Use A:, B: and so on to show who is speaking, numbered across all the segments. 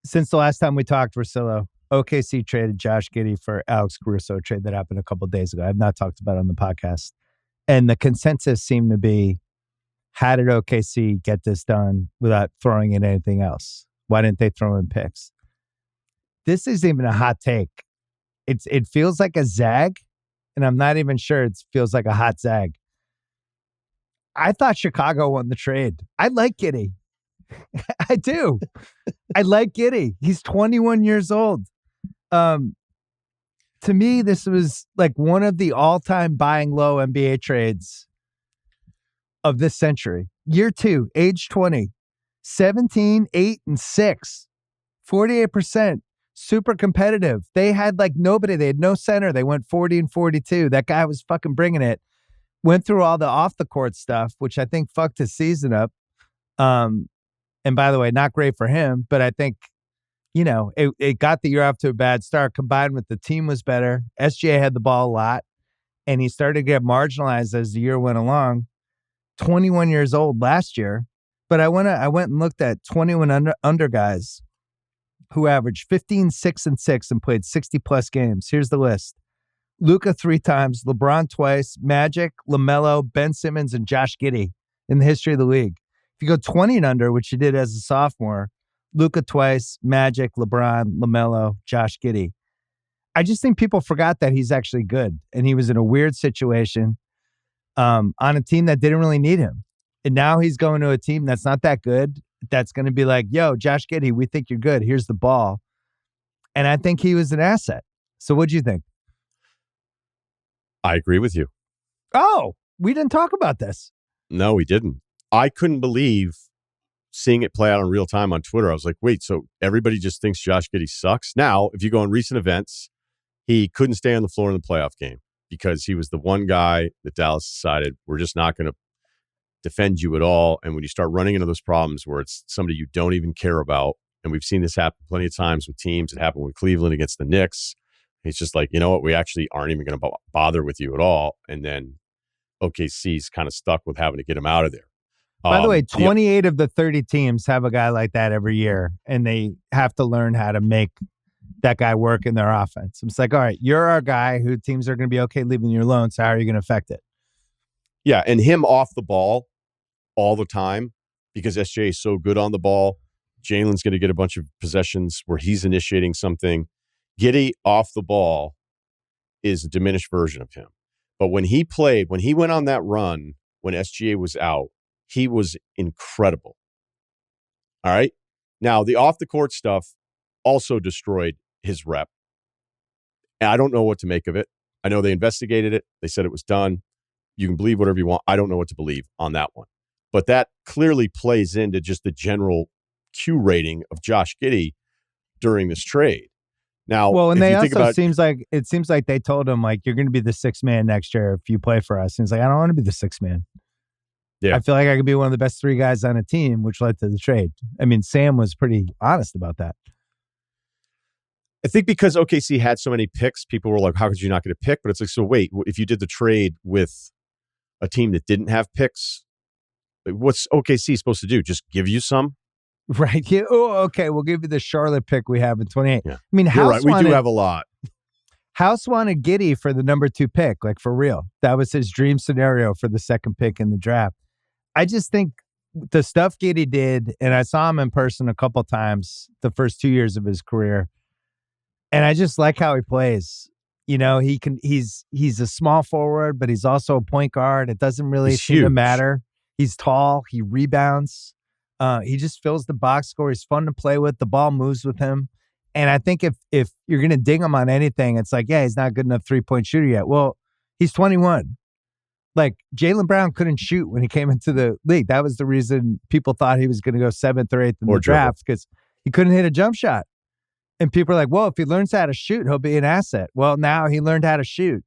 A: Since the last time we talked, Russillo, OKC traded Josh Giddey for Alex Caruso, a trade that happened a couple of days ago. I've not talked about it on the podcast. And the consensus seemed to be, how did OKC get this done without throwing in anything else? Why didn't they throw in picks? This isn't even a hot take. It feels like a zag, and I'm not even sure it feels like a hot zag. I thought Chicago won the trade. I like Giddey. I do. I like Giddey. He's 21 years old. To me, this was like one of the all-time buying low NBA trades of this century. Year 2, age 20, 17, 8, and 6, 48%. Super competitive. They had like nobody. They had no center. They went 40 and 42. That guy was fucking bringing it. Went through all the off the court stuff, which I think fucked his season up. And by the way, not great for him, but I think, it got the year off to a bad start, combined with the team was better. SGA had the ball a lot, and he started to get marginalized as the year went along. 21 years old last year, but I went and looked at 21 under guys who averaged 15, 6, and 6 and played 60-plus games. Here's the list. Luka 3 times, LeBron twice, Magic, LaMelo, Ben Simmons, and Josh Giddey in the history of the league. If you go 20 and under, which you did as a sophomore, Luka twice, Magic, LeBron, LaMelo, Josh Giddey. I just think people forgot that he's actually good, and he was in a weird situation on a team that didn't really need him. And now he's going to a team that's not that good, that's going to be like, yo, Josh Giddey, we think you're good. Here's the ball. And I think he was an asset. So what'd you think?
B: I agree with you.
A: Oh, we didn't talk about this.
B: No, we didn't. I couldn't believe seeing it play out in real time on Twitter. I was like, wait, so everybody just thinks Josh Giddey sucks? Now, if you go in recent events, he couldn't stay on the floor in the playoff game because he was the one guy that Dallas decided, we're just not going to defend you at all. And when you start running into those problems where it's somebody you don't even care about, and we've seen this happen plenty of times with teams. It happened with Cleveland against the Knicks. It's just like, you know what? We actually aren't even going to bother with you at all. And then OKC's kind of stuck with having to get him out of there.
A: By the way, 28 of the 30 teams have a guy like that every year, and they have to learn how to make that guy work in their offense. It's like, all right, you're our guy who teams are going to be okay leaving you alone, so how are you going to affect it?
B: Yeah, and him off the ball all the time because SJ is so good on the ball. Jalen's going to get a bunch of possessions where he's initiating something. Giddey off the ball is a diminished version of him. But when he played, when he went on that run, when SGA was out, he was incredible. All right. Now, the off the court stuff also destroyed his rep. And I don't know what to make of it. I know they investigated it. They said it was done. You can believe whatever you want. I don't know what to believe on that one. But that clearly plays into just the general Q rating of Josh Giddey during this trade. Now,
A: well, and they also seems like they told him like, you're going to be the sixth man next year if you play for us. And he's like, I don't want to be the sixth man. Yeah, I feel like I could be one of the best 3 guys on a team, which led to the trade. I mean, Sam was pretty honest about that.
B: I think because OKC had so many picks, people were like, how could you not get a pick? But it's like, so wait, if you did the trade with a team that didn't have picks, what's OKC supposed to do? Just give you some?
A: Right. Yeah. Oh, okay. We'll give you the Charlotte pick we have in 28. Yeah. I mean, House
B: right. We do have a lot.
A: House wanted Giddey for the number 2 pick, like for real. That was his dream scenario for the second pick in the draft. I just think the stuff Giddey did, and I saw him in person a couple times the first 2 years of his career, and I just like how he plays. You know, he's a small forward, but he's also a point guard. It doesn't really seem to matter. He's tall. He rebounds. He just fills the box score. He's fun to play with. The ball moves with him. And I think if you're going to ding him on anything, it's like, yeah, he's not good enough 3-point shooter yet. Well, he's 21. Like, Jaylen Brown couldn't shoot when he came into the league. That was the reason people thought he was going to go 7th or 8th in the draft, because he couldn't hit a jump shot. And people are like, well, if he learns how to shoot, he'll be an asset. Well, now he learned how to shoot.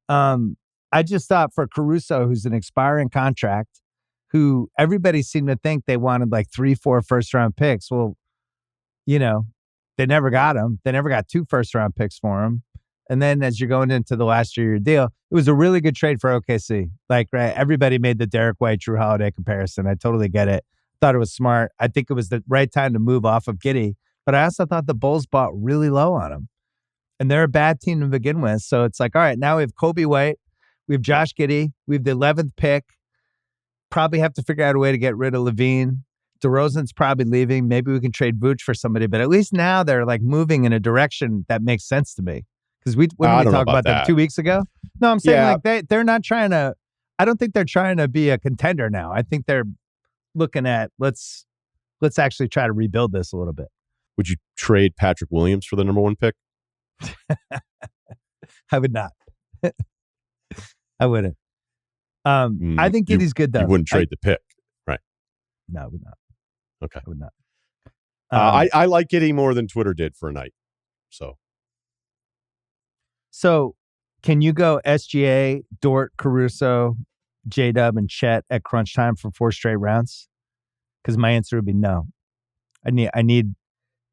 A: I just thought for Caruso, who's an expiring contract, who everybody seemed to think they wanted like 3-4 first-round picks. Well, you know, they never got him. They never got 2 first-round picks for him. And then as you're going into the last year of your deal, it was a really good trade for OKC. Like, right, everybody made the Derek White, Drew Holiday comparison. I totally get it. Thought it was smart. I think it was the right time to move off of Giddey But I also thought the Bulls bought really low on him. And they're a bad team to begin with. So it's like, all right, now we have Kobe White, we have Josh Giddey, we have the 11th pick. Probably have to figure out a way to get rid of Levine. DeRozan's probably leaving. Maybe we can trade Vooch for somebody. But at least now they're like moving in a direction that makes sense to me. Because we talked about them 2 weeks ago. No, I'm saying like they're not trying to. I don't think they're trying to be a contender now. I think they're looking at let's actually try to rebuild this a little bit.
B: Would you trade Patrick Williams for the number 1 pick?
A: I would not. I wouldn't. I think Giddey's good though.
B: You wouldn't trade the pick, right?
A: No, I would not.
B: Okay,
A: I would not.
B: I like Giddey more than Twitter did for a night.
A: So can you go SGA, Dort, Caruso, J-Dub, and Chet at crunch time for 4 straight rounds? Because my answer would be no. I need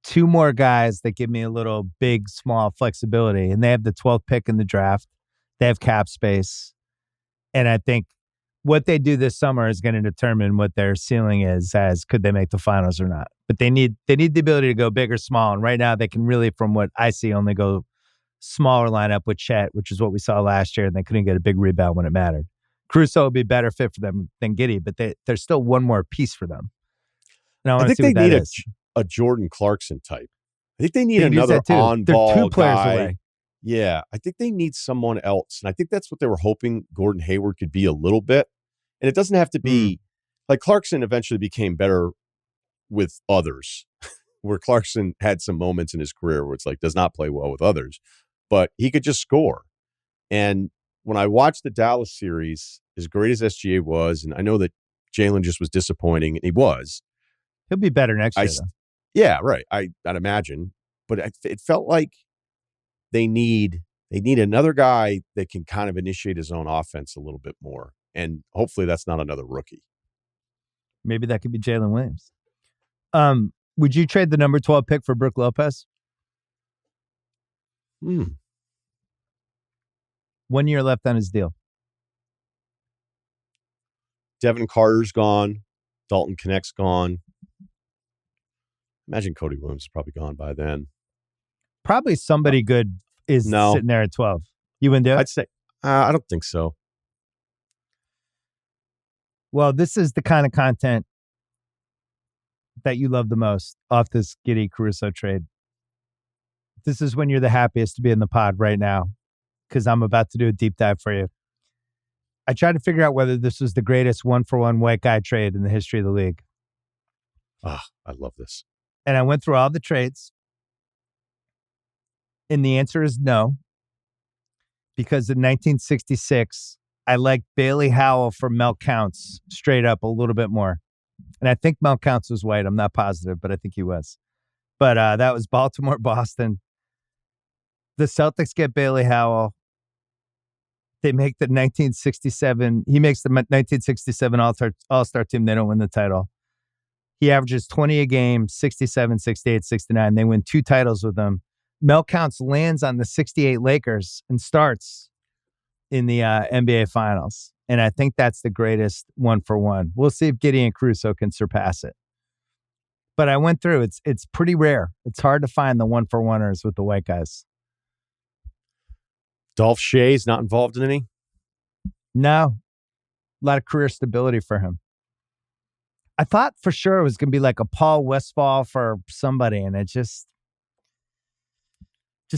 A: 2 more guys that give me a little big, small flexibility. And they have the 12th pick in the draft. They have cap space. And I think what they do this summer is going to determine what their ceiling is as could they make the finals or not. But they need the ability to go big or small. And right now they can really, from what I see, only go smaller lineup with Chet, which is what we saw last year, and they couldn't get a big rebound when it mattered. Caruso would be a better fit for them than Giddey, but there's still one more piece for them. And I think
B: they need a Jordan Clarkson type. I think they need another on-ball
A: They're 2 players
B: guy.
A: away.
B: Yeah, I think they need someone else. And I think that's what they were hoping Gordon Hayward could be a little bit. And it doesn't have to be like Clarkson eventually became better with others, where Clarkson had some moments in his career where it's like does not play well with others, but he could just score. And when I watched the Dallas series, as great as SGA was, and I know that Jalen just was disappointing, and he was.
A: He'll be better next year, though.
B: Yeah, right. I'd imagine. But it felt like they need another guy that can kind of initiate his own offense a little bit more. And hopefully that's not another rookie.
A: Maybe that could be Jalen Williams. Would you trade the number 12 pick for Brook Lopez? 1 year left on his deal.
B: Devin Carter's gone. Dalton Connect's gone. Imagine Cody Williams is probably gone by then.
A: Probably somebody good is sitting there at 12. You wouldn't do it?
B: I'd say, I don't think so.
A: Well, this is the kind of content that you love the most off this Giddey-Caruso trade. This is when you're the happiest to be in the pod right now, because I'm about to do a deep dive for you. I tried to figure out whether this was the greatest 1-for-1 white guy trade in the history of the league.
B: I love this.
A: And I went through all the trades. And the answer is no. Because in 1966, I liked Bailey Howell for Mel Counts straight up a little bit more. And I think Mel Counts was white. I'm not positive, but I think he was. But that was Baltimore, Boston. The Celtics get Bailey Howell. They make the 1967. He makes the 1967 All-Star team. They don't win the title. He averages 20 a game, 67, 68, 69. They win 2 titles with him. Mel Counts lands on the 68 Lakers and starts in the NBA Finals. And I think that's the greatest 1-for-1. We'll see if Giddey-Caruso can surpass it. But I went through. It's pretty rare. It's hard to find the 1-for-1ers with the white guys.
B: Dolph Shay's not involved in any?
A: No. A lot of career stability for him. I thought for sure it was going to be like a Paul Westphal for somebody, and it just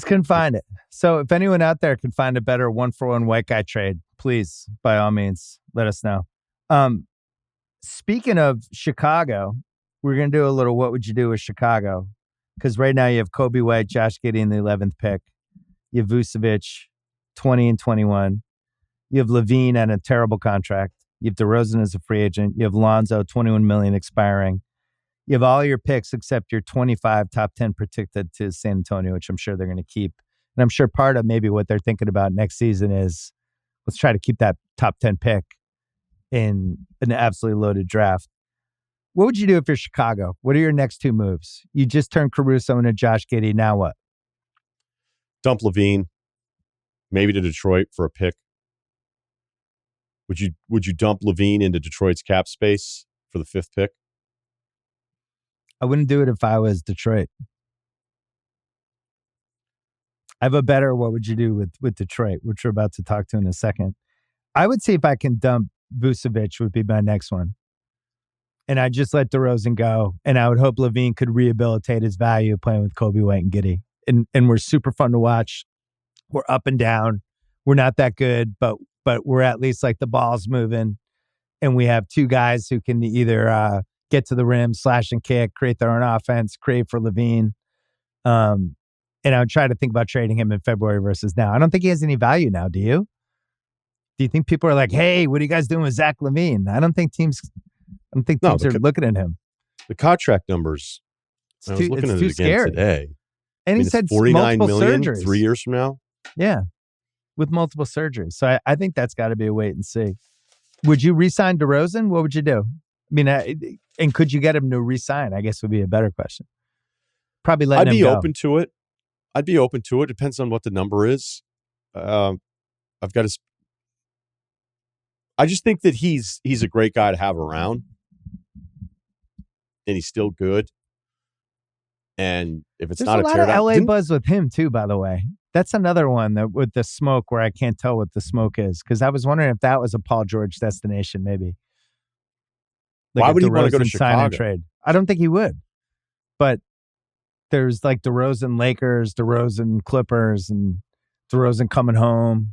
A: couldn't find it. So if anyone out there can find a better 1-for-1 white guy trade, please, by all means, let us know. Speaking of Chicago, we're going to do a little what would you do with Chicago? Because right now you have Kobe White, Josh Giddey in the 11th pick. You have Vucevic, 20 and 21. You have Levine at a terrible contract. You have DeRozan as a free agent. You have Lonzo, $21 million expiring. You have all your picks except your 25 top 10 predicted to San Antonio, which I'm sure they're going to keep. And I'm sure part of maybe what they're thinking about next season is let's try to keep that top 10 pick in an absolutely loaded draft. What would you do if you're Chicago? What are your next 2 moves? You just turned Caruso into Josh Giddey. Now what?
B: Dump Levine, maybe to Detroit for a pick. Would you dump Levine into Detroit's cap space for the 5th pick?
A: I wouldn't do it if I was Detroit. I have a better what would you do with Detroit, which we're about to talk to in a second. I would see if I can dump Vucevic would be my next one. And I'd just let DeRozan go. And I would hope Levine could rehabilitate his value playing with Kobe White and Giddey. And we're super fun to watch. We're up and down. We're not that good, but we're at least like the ball's moving. And we have two guys who can either get to the rim, slash and kick, create their own offense, create for Levine. And I would try to think about trading him in February versus now. I don't think he has any value now, do you? Do you think people are like, hey, what are you guys doing with Zach LaVine? I don't think teams are looking at him.
B: The contract numbers, I was looking at it again
A: scary.
B: today.
A: And he said
B: 49 million
A: surgeries.
B: 3 years from now.
A: Yeah, with multiple surgeries. So I think that's got to be a wait and see. Would you re-sign DeRozan? What would you do? I mean, and could you get him to re-sign? I guess would be a better question. Probably letting him go.
B: I'd be open to it. Depends on what the number is. I just think that he's a great guy to have around, and he's still good. And if it's
A: There's
B: not
A: a lot of LA buzz with him too, by the way. That's another one that with the smoke where I can't tell what the smoke is, because I was wondering if that was a Paul George destination, maybe. Like
B: why would he want to go to
A: sign
B: Chicago?
A: And trade. I don't think he would, but there's like DeRozan Lakers, DeRozan Clippers, and DeRozan coming home.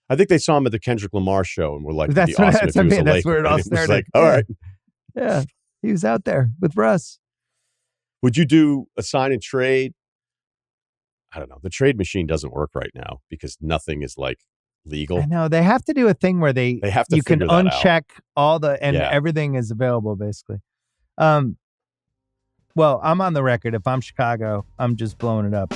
B: I think they saw him at the Kendrick Lamar show and were like,
A: that's
B: awesome if he was a
A: that's
B: Laker.
A: where it all
B: And
A: started.
B: was like, all right.
A: Yeah, he was out there with Russ.
B: Would you do a sign and trade? I don't know. The trade machine doesn't work right now because nothing is like legal.
A: I know they have to do a thing where they
B: have to
A: you can uncheck
B: out.
A: all the and everything is available basically. Well, I'm on the record. If I'm Chicago, I'm just blowing it up.